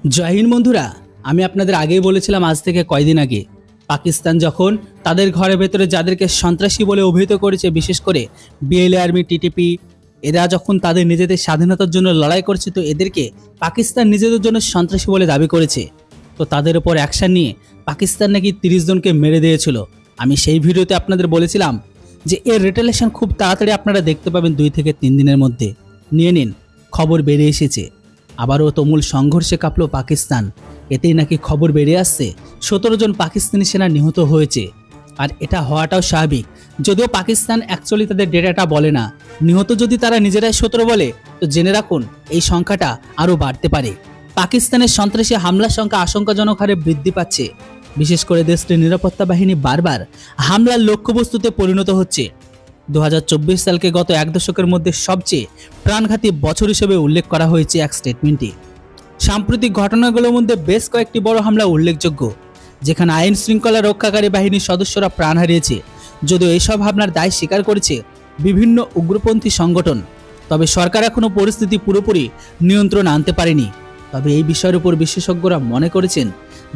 জয় হিন্দ বন্ধুরা, আমি আপনাদের আগেই বলেছিলাম আজ থেকে কয়েকদিন আগে পাকিস্তান যখন তাদের ঘরের ভেতরে যাদেরকে সন্ত্রাসী বলে অভিহিত করেছে, বিশেষ করে বিএলএ আর্মি, টিটিপি, এরা যখন তাদের নিজেদের স্বাধীনতার জন্য লড়াই করছে, তো এদেরকে পাকিস্তান নিজেদের জন্য সন্ত্রাসী বলে দাবি করেছে। তো তাদের উপর অ্যাকশন নিয়ে পাকিস্তান নাকি 30 জনকে মেরে দিয়েছিল। আমি সেই ভিডিওতে আপনাদের বলেছিলাম যে এর রিটেলিয়েশন খুব তাড়াতাড়ি আপনারা দেখতে পাবেন 2 থেকে 3 দিনের মধ্যে। নিয়ে নিন, খবর বেরিয়ে এসেছে। আবারও তুমুল সংঘর্ষে কাঁপল পাকিস্তান। এতেই নাকি খবর বেরিয়ে আসছে 17 জন পাকিস্তানি সেনা নিহত হয়েছে। আর এটা হওয়াটাও স্বাভাবিক, যদিও পাকিস্তান অ্যাকচুয়ালি তাদের ডেটাটা বলে না। নিহত যদি তারা নিজেরাই 17 বলে, তো জেনে রাখুন এই সংখ্যাটা আরও বাড়তে পারে। পাকিস্তানের সন্ত্রাসী হামলার সংখ্যা আশঙ্কাজনক হারে বৃদ্ধি পাচ্ছে। বিশেষ করে দেশটির নিরাপত্তা বাহিনী বারবার হামলার লক্ষ্যবস্তুতে পরিণত হচ্ছে। 2024 সালকে গত এক দশকের মধ্যে সবচেয়ে প্রাণঘাতী বছর হিসেবে উল্লেখ করা হয়েছে এক স্টেটমেন্টে। সাম্প্রতিক ঘটনাগুলোর মধ্যে বেশ কয়েকটি বড় হামলা উল্লেখযোগ্য, যেখানে আইন শৃঙ্খলা রক্ষাকারী বাহিনীর সদস্যরা প্রাণ হারিয়েছে। যদিও এইসব হামলার দায় স্বীকার করেছে বিভিন্ন উগ্রপন্থী সংগঠন, তবে সরকার এখনও পরিস্থিতি পুরোপুরি নিয়ন্ত্রণ আনতে পারেনি। তবে এই বিষয়ের উপর বিশেষজ্ঞরা মনে করেছেন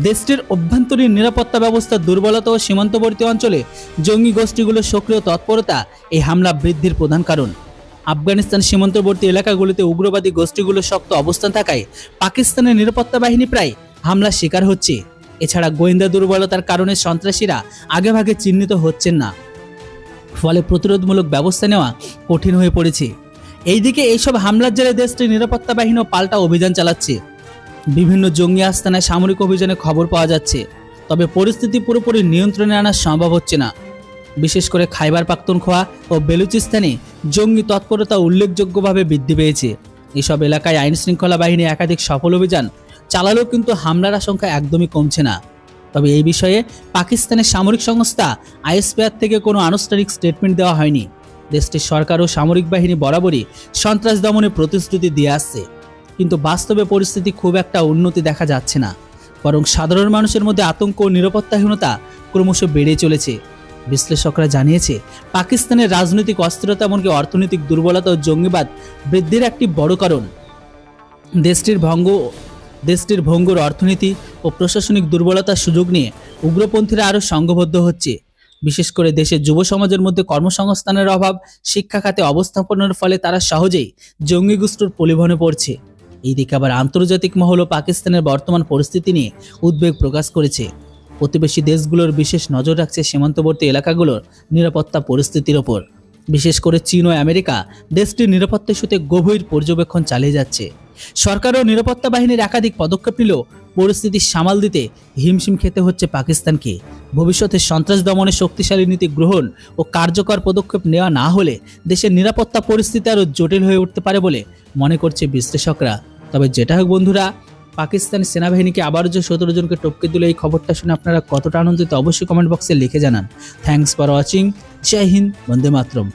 দেশটির অভ্যন্তরীণ নিরাপত্তা ব্যবস্থার দুর্বলতা ও সীমান্তবর্তী অঞ্চলে জঙ্গি গোষ্ঠীগুলোর সক্রিয় তৎপরতা এই হামলা বৃদ্ধির প্রধান কারণ। আফগানিস্তান সীমান্তবর্তী এলাকাগুলিতে উগ্রবাদী গোষ্ঠীগুলোর শক্ত অবস্থান থাকায় পাকিস্তানের নিরাপত্তা বাহিনী প্রায় হামলার শিকার হচ্ছে। এছাড়া গোয়েন্দা দুর্বলতার কারণে সন্ত্রাসীরা আগেভাগে চিহ্নিত হচ্ছেন না, ফলে প্রতিরোধমূলক ব্যবস্থা নেওয়া কঠিন হয়ে পড়েছে। এইদিকে এইসব হামলার জেরে দেশটির নিরাপত্তা বাহিনীও পাল্টা অভিযান চালাচ্ছে। বিভিন্ন জঙ্গি আস্তানায় সামরিক অভিযানে খবর পাওয়া যাচ্ছে, তবে পরিস্থিতি পুরোপুরি নিয়ন্ত্রণে আনা সম্ভব হচ্ছে না। বিশেষ করে খাইবার পাখতুনখোয়া ও বেলুচিস্তানে জঙ্গি তৎপরতা উল্লেখযোগ্যভাবে বৃদ্ধি পেয়েছে। এসব এলাকায় আইন শৃঙ্খলা বাহিনী একাধিক সফল অভিযান চালালেও কিন্তু হামলার আশঙ্কা একদমই কমছে না। তবে এই বিষয়ে পাকিস্তানের সামরিক সংস্থা আইএসপিআর থেকে কোনো আনুষ্ঠানিক স্টেটমেন্ট দেওয়া হয়নি। দেশটির সরকার ও সামরিক বাহিনী বরাবরই সন্ত্রাস দমনে প্রতিশ্রুতি দিয়ে আসছে, কিন্তু বাস্তবে পরিস্থিতি খুব একটা উন্নতি দেখা যাচ্ছে না, বরং সাধারণ মানুষের মধ্যে আতঙ্ক ও নিরাপত্তাহীনতা ক্রমশ বেড়ে চলেছে। বিশ্লেষকরা জানিয়েছে পাকিস্তানের রাজনৈতিক অস্থিরতা, এমনকি অর্থনৈতিক দুর্বলতা ও জঙ্গিবাদ বৃদ্ধির একটি বড় কারণ। দেশটির ভঙ্গুর অর্থনীতি ও প্রশাসনিক দুর্বলতার সুযোগ নিয়ে উগ্রপন্থীরা আরও সংঘবদ্ধ হচ্ছে। বিশেষ করে দেশের যুব সমাজের মধ্যে কর্মসংস্থানের অভাব, শিক্ষা খাতে অবস্থাপনের ফলে তারা সহজেই জঙ্গি গোষ্ঠীর প্রলোভনে পড়ছে। এইদিকে আবার আন্তর্জাতিক মহলও পাকিস্তানের বর্তমান পরিস্থিতি নিয়ে উদ্বেগ প্রকাশ করেছে। প্রতিবেশী দেশগুলোর বিশেষ নজর রাখছে সীমান্তবর্তী এলাকাগুলোর নিরাপত্তা পরিস্থিতির ওপর। বিশেষ করে চীন ও আমেরিকা দেশটির নিরাপত্তা ইস্যুতে গভীর পর্যবেক্ষণ চালিয়ে যাচ্ছে। সরকার ও নিরাপত্তা বাহিনীর একাধিক পদক্ষেপ নিলেও পরিস্থিতি সামাল দিতে হিমশিম খেতে হচ্ছে পাকিস্তানকে। ভবিষ্যতে সন্ত্রাস দমনে শক্তিশালী নীতি গ্রহণ ও কার্যকর পদক্ষেপ নেওয়া না হলে দেশের নিরাপত্তা পরিস্থিতি আরও জটিল হয়ে উঠতে পারে বলে মনে করছে বিশ্লেষকরা। তবে যেটা হোক বন্ধুরা, পাকিস্তানি সেনাবাহিনীকে আবারও যে 17 জনকে টপকে দিল, এই খবরটা শুনে আপনারা কতটা আনন্দিত অবশ্যই কমেন্ট বক্সে লিখে জানান। Thanks for watching. জয় হিন্দ, বন্দে মাতরম।